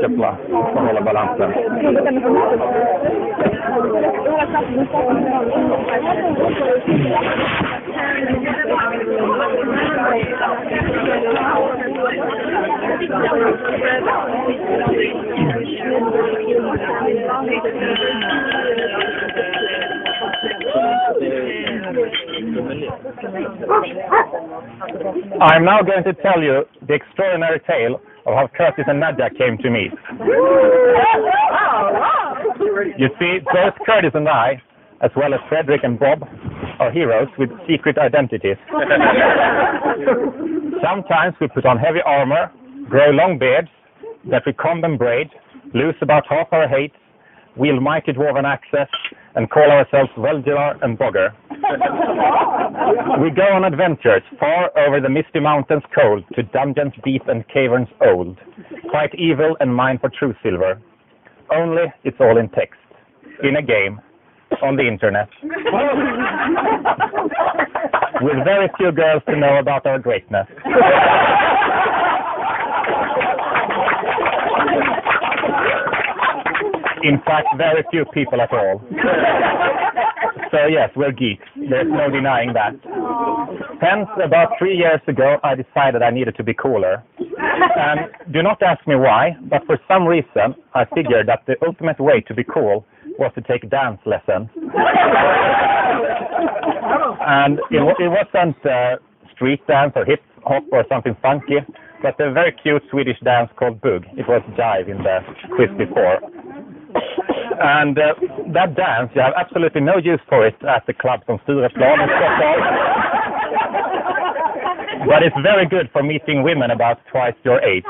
Köpla, för hålla balansen. I'm now going to tell you the extraordinary tale of how Curtis and Nadia came to meet. You see, both Curtis and I, as well as Frederick and Bob, are heroes with secret identities. Sometimes we put on heavy armor, grow long beards that we comb and braid, lose about half our hates, wield mighty dwarven axes, and call ourselves Velgelar and Bogger. We go on adventures far over the misty mountains cold to dungeons deep and caverns old, fight evil and mine for true silver. Only it's all in text, in a game, on the internet. With very few girls to know about our greatness. In fact, very few people at all. So yes, we're geeks. There's no denying that. Hence, about 3 years ago, I decided I needed to be cooler. And do not ask me why, but for some reason, I figured that the ultimate way to be cool was to take dance lessons. And it wasn't street dance or hip hop or something funky, but a very cute Swedish dance called bug. It was jive in the quiz before. And that dance, you have absolutely no use for it at the clubs on Stureplan in Stockholm. But it's very good for meeting women about twice your age.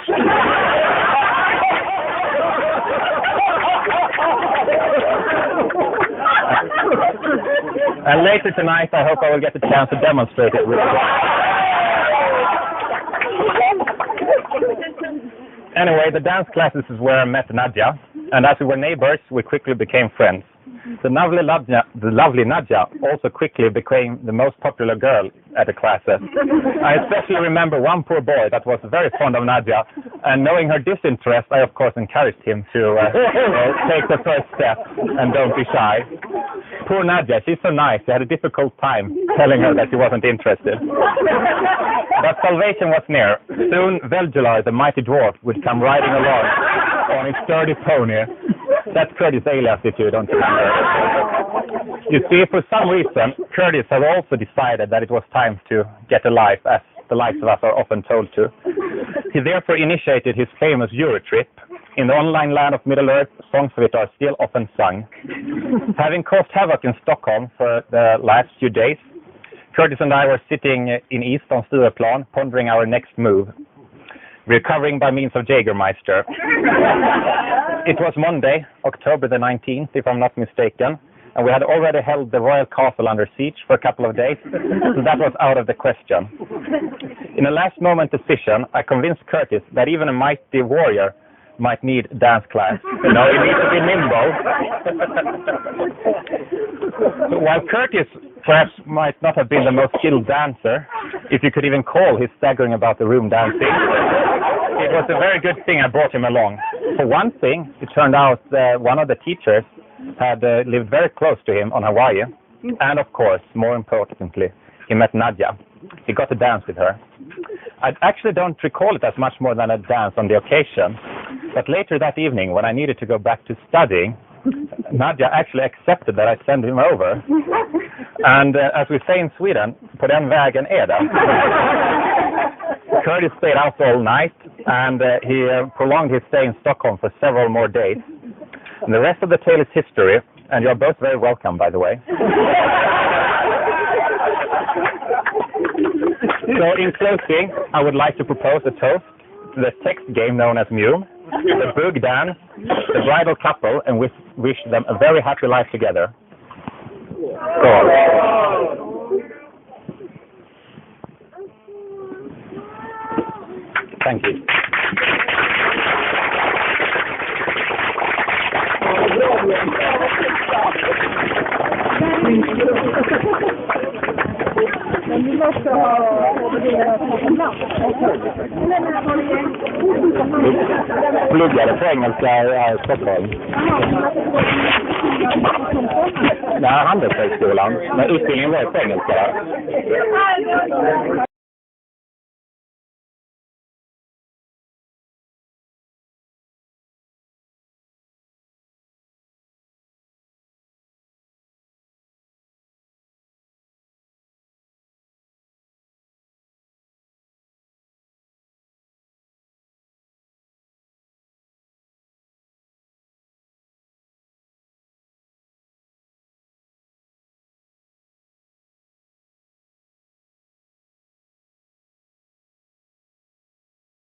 And later tonight, I hope I will get the chance to demonstrate it with you. Anyway, the dance classes is where I met Nadia. And as we were neighbors, we quickly became friends. The lovely Nadia also quickly became the most popular girl at the classes. I especially remember one poor boy that was very fond of Nadia, and knowing her disinterest, I of course encouraged him to take the first step and don't be shy. Poor Nadia, she's so nice. She had a difficult time telling her that she wasn't interested. But salvation was near. Soon Velgelar, the mighty dwarf, would come riding along on his sturdy pony. That's Curtis' alias, if you don't remember. You see, for some reason, Curtis had also decided that it was time to get a life, as the likes of us are often told to. He therefore initiated his famous Eurotrip. In the online land of Middle-earth, songs of it are still often sung. Having caused havoc in Stockholm for the last few days, Curtis and I were sitting in East on Stureplan, pondering our next move, recovering by means of Jägermeister. It was Monday, October the 19th, if I'm not mistaken, and we had already held the royal castle under siege for a couple of days, so that was out of the question. In a last-moment decision, I convinced Curtis that even a mighty warrior might need dance class. You know, you need to be nimble. While Curtis perhaps might not have been the most skilled dancer, if you could even call his staggering about the room dancing, it was a very good thing I brought him along. For one thing, it turned out one of the teachers had lived very close to him on Hawaii. And of course, more importantly, he met Nadia. He got to dance with her. I actually don't recall it as much more than a dance on the occasion. But later that evening, when I needed to go back to studying, Nadia actually accepted that I send him over. And as we say in Sweden, på den vägen är det. Curtis stayed out all night, and he prolonged his stay in Stockholm for several more days. And the rest of the tale is history, and you're both very welcome, by the way. So in closing, I would like to propose a toast to the text game known as Mew, the bug dance, the bridal couple, and wish them a very happy life together. Skål. Thank you. också ha Pluggade på engelska i Stockholm. Nej, Handelshögskolan. Men utbildningen var på engelska.